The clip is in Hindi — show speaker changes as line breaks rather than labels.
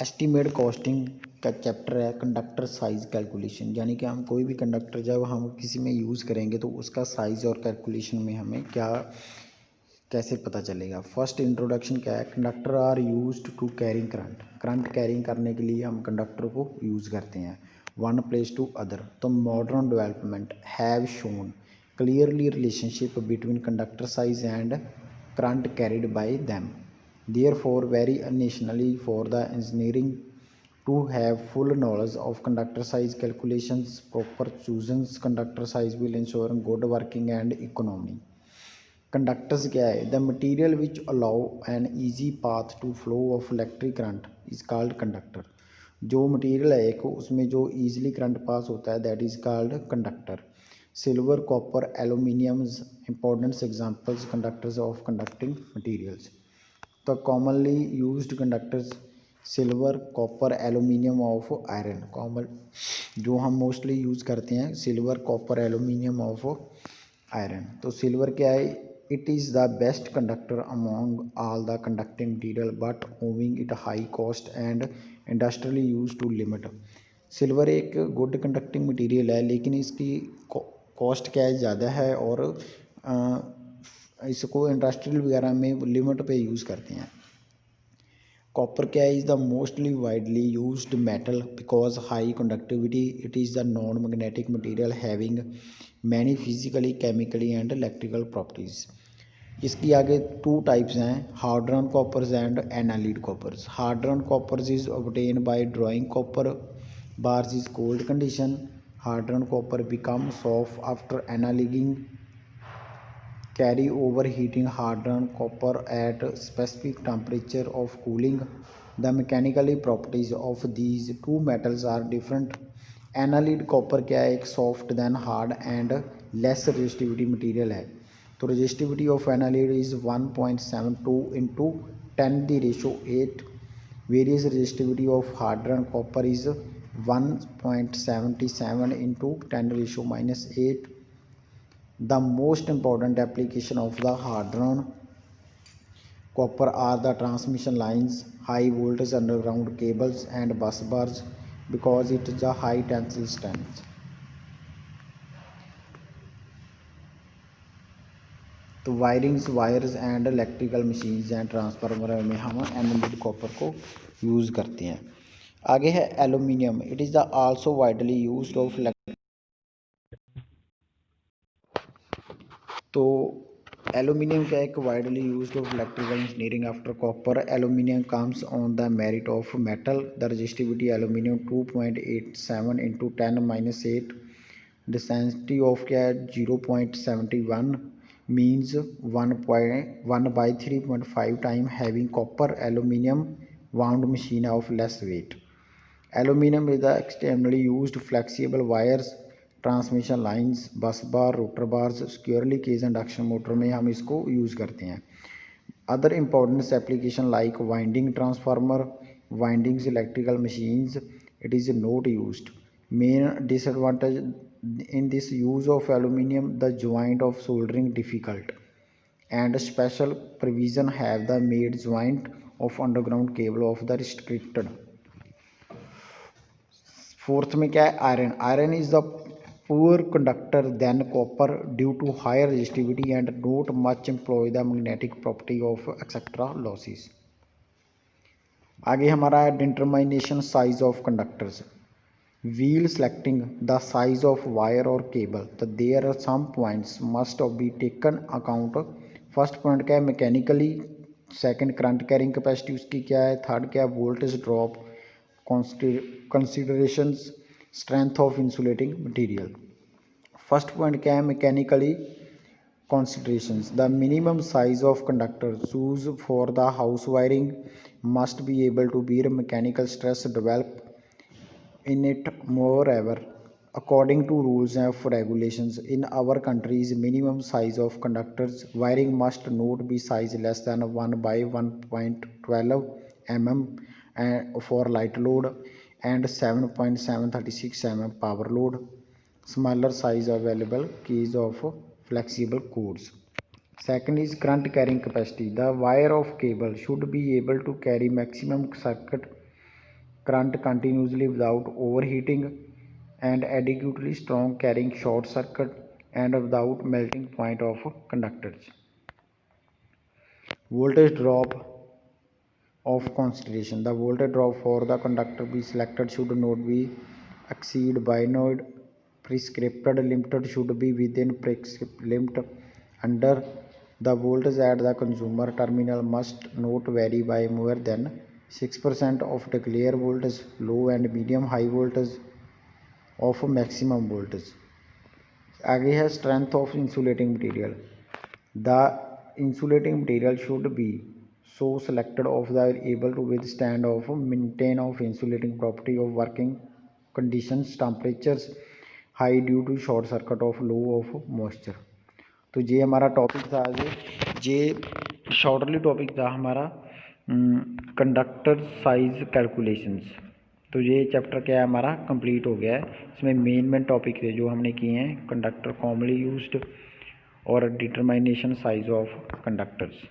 एस्टीमेट कॉस्टिंग का चैप्टर है कंडक्टर साइज़ कैलकुलेशन, यानी कि हम कोई भी कंडक्टर जब हम किसी में यूज़ करेंगे तो उसका साइज़ और कैलकुलेशन में हमें क्या कैसे पता चलेगा। फर्स्ट इंट्रोडक्शन क्या है, conductor are used to carrying current. Current carrying करने के लिए हम कंडक्टर को यूज़ करते हैं वन प्लेस टू अदर। तो modern development have shown clearly relationship between conductor size and current carried by them. Therefore, very essentially for the engineering to have full knowledge of conductor size calculations, proper choosing conductor size will ensure good working and economy. Conductors क्या है, the material which allow an easy path to flow of electric current is called conductor. जो मटीरियल है एक उसमें जो ईजिली करंट पास होता है that is called conductor. Silver copper aluminiums important examples conductors of conducting materials. तो commonly used conductors silver copper aluminium of iron. Common जो हम मोस्टली यूज़ करते हैं silver copper aluminium of iron. तो सिल्वर क्या है, it is the best conductor among all the conducting material but owing it high cost and industrially use to limit. Silver एक गुड कंडक्टिंग मटीरियल है लेकिन इसकी कॉस्ट क्या है ज़्यादा है और इसको इंडस्ट्रियल वगैरह में लिमिट पे यूज़ करते हैं। कॉपर क्या है, is the mostly widely used metal because high conductivity. It is the non magnetic material having many physically chemically and electrical properties. इसकी आगे टू टाइप्स हैं, hard drawn coppers and annealed coppers. Hard drawn coppers is obtain by drawing copper bars is cold condition. Hardened copper become soft after annealing. Carry over heating hardened copper at specific temperature of cooling. The mechanical properties of these two metals are different. Annealed copper क्या है, एक soft then hard and less resistivity material है। तो resistivity of annealed is 1.72 into 10⁸ whereas resistivity of hard drawn copper is 1.77 into 10⁻⁻8। The most important application of the hardened copper are the transmission lines, high voltage underground cables and bus bars because it is a high tensile strength. तो wirings wires and electrical machines and transformer में हम एनालिड कॉपर को यूज़ करते हैं। आगे है aluminium, it is the also widely used of. तो एलुमिनियम का एक widely used of electrical engineering after copper. Aluminium comes on the merit of metal. The resistivity aluminium 2.87 into 10⁻8। The density of क्या है 0.71 means 1/3.5 time having copper aluminum wound machine of less weight. Aluminum is the extremely used flexible wires, transmission lines, bus bar, rotor bars, squirrel cage induction motor में हम इसको यूज़ करते हैं। Other important application like winding transformer, windings electrical machines, it is not used. Main disadvantage in this use of aluminum, the joint of soldering difficult and special provision have the made joint of underground cable of the restricted. Fourth में क्या है iron. Iron is the poor conductor than copper due to higher resistivity and not much employ the magnetic property of extra losses. आगे हमारा है determination size of conductors. While selecting the size of wire or cable, there are some points must be taken account. First point क्या है mechanically, second current carrying capacity उसकी क्या है, थर्ड क्या है voltage drop, considerations, strength of insulating material. First point क्या है mechanically considerations. The minimum size of conductor used for the house wiring must be able to bear mechanical stress developed in it. Moreover, according to rules and regulations in our country's minimum size of conductors wiring must not be size less than 1 by 1.12 mm for light load and 7.736 mm power load. Smaller size available keys of flexible codes. Second is current carrying capacity. The wire of cable should be able to carry maximum circuit current continuously without overheating, and adequately strong carrying short circuit and without melting point of conductors. Voltage drop of consideration. The voltage drop for the conductor be selected should not be exceed by node prescribed limit should be within prescribed limit. Under the voltage at the consumer terminal must not vary by more than 6% of declared voltage low and medium high voltage of maximum voltage. आगे है strength of insulating material. The insulating material should be so selected of the able to withstand of maintain of insulating property of working conditions temperatures high due to short circuit of low of moisture. तो ये हमारा टॉपिक था आज ये शॉर्टली टॉपिक था हमारा कंडक्टर साइज कैलकुलेशंस। तो ये चैप्टर क्या है हमारा कंप्लीट हो गया है। इसमें मेन टॉपिक थे जो हमने किए हैं कंडक्टर कॉमनली यूज्ड और डिटरमाइनेशन साइज ऑफ कंडक्टर्स।